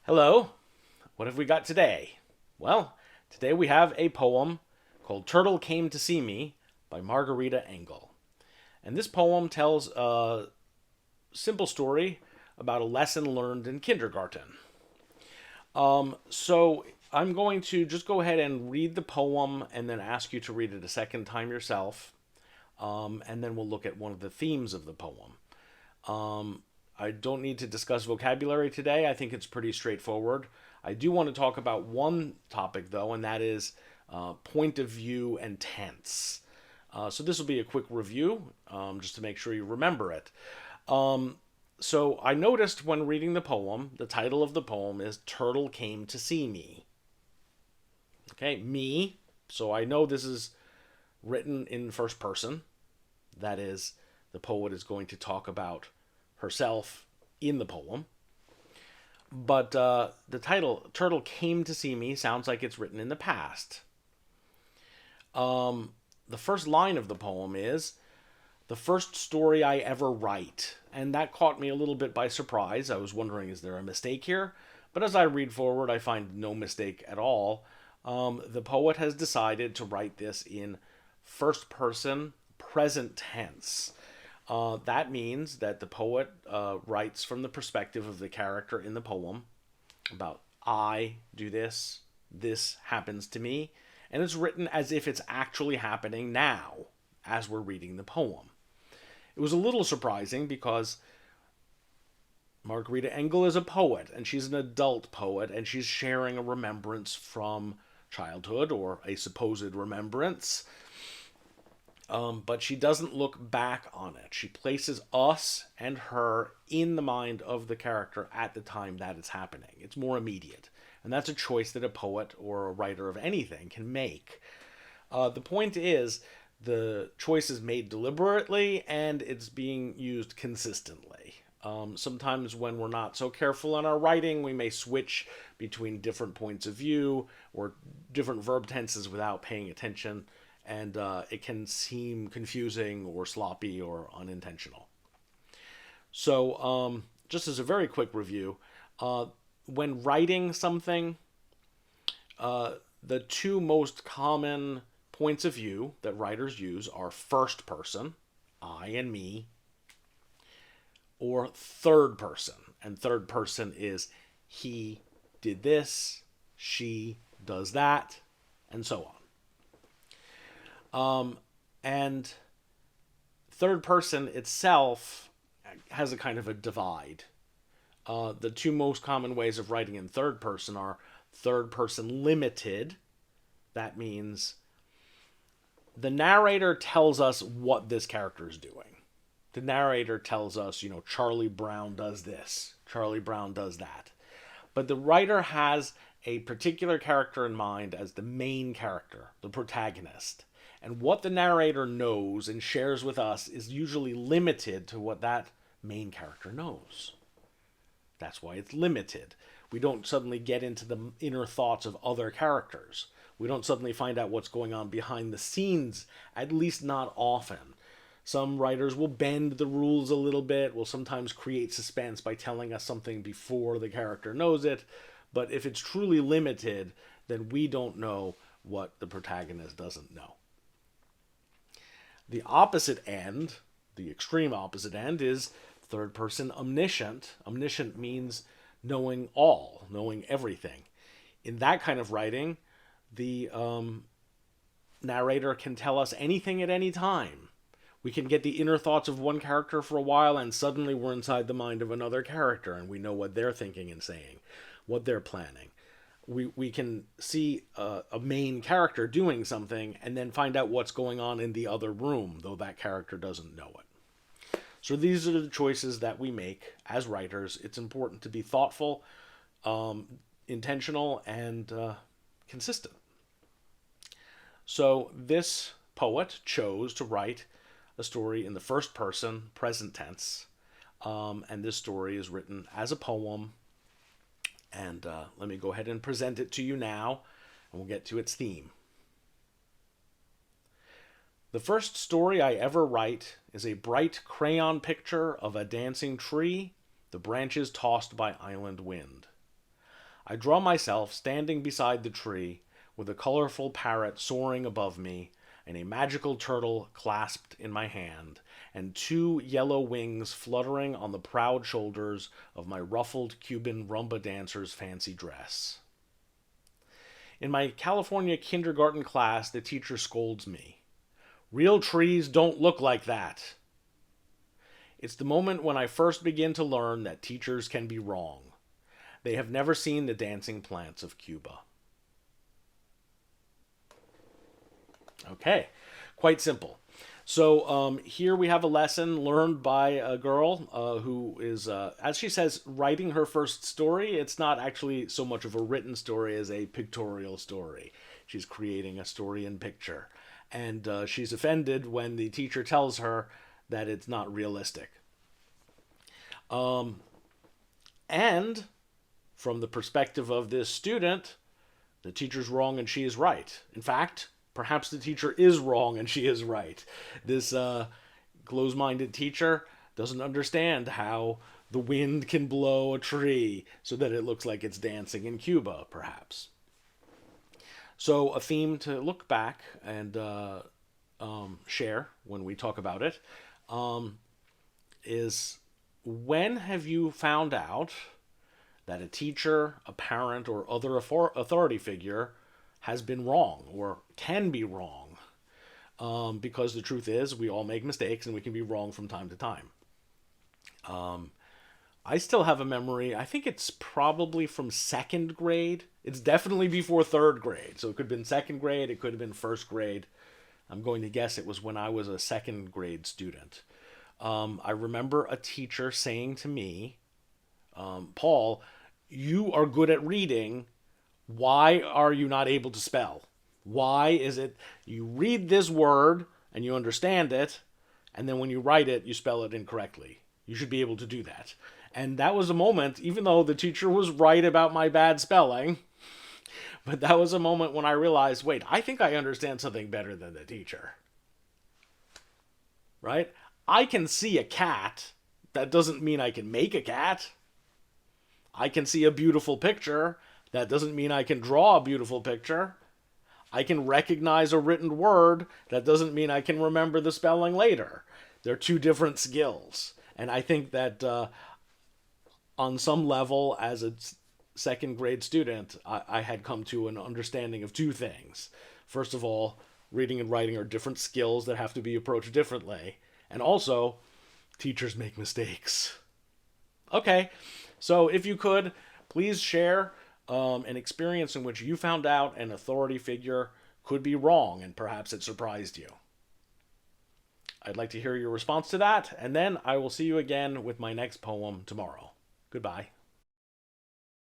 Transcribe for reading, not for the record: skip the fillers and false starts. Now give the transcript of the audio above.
Hello, what have we got today? Well, today we have a poem called Turtle Came to See Me by Margarita Engle. And this poem tells a simple story about a lesson learned in kindergarten. So I'm going to just go ahead and read the poem and then ask you to read it a second time yourself. And then we'll look at one of the themes of the poem. I don't need to discuss vocabulary today. I think it's pretty straightforward. I do want to talk about one topic, though, and that is point of view and tense. So this will be a quick review, just to make sure you remember it. So I noticed when reading the poem, the title of the poem is Turtle Came to See Me. Okay, me. So I know this is written in first person. That is, the poet is going to talk about herself in the poem. But the title, Turtle Came to See Me, sounds like it's written in the past. The first line of the poem is, the first story I ever write. And that caught me a little bit by surprise. I was wondering, is there a mistake here? But as I read forward, I find no mistake at all. The poet has decided to write this in first person present tense. That means that the poet writes from the perspective of the character in the poem about I do this, this happens to me, and it's written as if it's actually happening now as we're reading the poem. It was a little surprising because Margarita Engle is a poet, and she's an adult poet, and she's sharing a remembrance from childhood, or a supposed remembrance. But she doesn't look back on it. She places us and her in the mind of the character at the time that it's happening. It's more immediate. And that's a choice that a poet or a writer of anything can make. The point is, the choice is made deliberately and it's being used consistently. Sometimes when we're not so careful in our writing, we may switch between different points of view or different verb tenses without paying attention, and it can seem confusing or sloppy or unintentional. So, just as a very quick review, when writing something, the two most common points of view that writers use are first person, I and me, or third person. And third person is he did this, she does that, and so on. And third person itself has a kind of a divide. The two most common ways of writing in third person are third person limited. That means the narrator tells us what this character is doing. The narrator tells us, Charlie Brown does this, Charlie Brown does that. But the writer has a particular character in mind as the main character, the protagonist. And what the narrator knows and shares with us is usually limited to what that main character knows. That's why it's limited. We don't suddenly get into the inner thoughts of other characters. We don't suddenly find out what's going on behind the scenes, at least not often. Some writers will bend the rules a little bit, will sometimes create suspense by telling us something before the character knows it. But if it's truly limited, then we don't know what the protagonist doesn't know. The opposite end, the extreme opposite end, is third person omniscient. Omniscient means knowing all, knowing everything. In that kind of writing, the narrator can tell us anything at any time. We can get the inner thoughts of one character for a while, and suddenly we're inside the mind of another character, and we know what they're thinking and saying, what they're planning. We can see a main character doing something, and then find out what's going on in the other room, though that character doesn't know it. So these are the choices that we make as writers. It's important to be thoughtful, intentional, and consistent. So this poet chose to write a story in the first person, present tense, and this story is written as a poem. And let me go ahead and present it to you now, and we'll get to its theme. The first story I ever write is a bright crayon picture of a dancing tree, the branches tossed by island wind. I draw myself standing beside the tree with a colorful parrot soaring above me and a magical turtle clasped in my hand, and two yellow wings fluttering on the proud shoulders of my ruffled Cuban rumba dancer's fancy dress. In my California kindergarten class, the teacher scolds me. Real trees don't look like that. It's the moment when I first begin to learn that teachers can be wrong. They have never seen the dancing plants of Cuba. Okay, quite simple. So here we have a lesson learned by a girl who is, as she says, writing her first story. It's not actually so much of a written story as a pictorial story. She's creating a story in picture. And she's offended when the teacher tells her that it's not realistic. And from the perspective of this student, the teacher's wrong and she is right. In fact, perhaps the teacher is wrong and she is right. This close-minded teacher doesn't understand how the wind can blow a tree so that it looks like it's dancing in Cuba, perhaps. So a theme to look back and share when we talk about it is, when have you found out that a teacher, a parent, or other authority figure has been wrong or can be wrong? Because the truth is, we all make mistakes and we can be wrong from time to time. I still have a memory, I think it's probably from second grade. It's definitely before third grade. So it could have been second grade, it could have been first grade. I'm going to guess it was when I was a second grade student. I remember a teacher saying to me, Paul, you are good at reading. Why are you not able to spell? Why is it you read this word and you understand it, and then when you write it, you spell it incorrectly? You should be able to do that. And that was a moment, even though the teacher was right about my bad spelling, but that was a moment when I realized, wait, I think I understand something better than the teacher. Right? I can see a cat. That doesn't mean I can make a cat. I can see a beautiful picture. That doesn't mean I can draw a beautiful picture. I can recognize a written word. That doesn't mean I can remember the spelling later. They're two different skills. And I think that on some level, as a second grade student, I had come to an understanding of two things. First of all, reading and writing are different skills that have to be approached differently. And also, teachers make mistakes. Okay, so if you could, please share an experience in which you found out an authority figure could be wrong and perhaps it surprised you. I'd like to hear your response to that, and then I will see you again with my next poem tomorrow. Goodbye.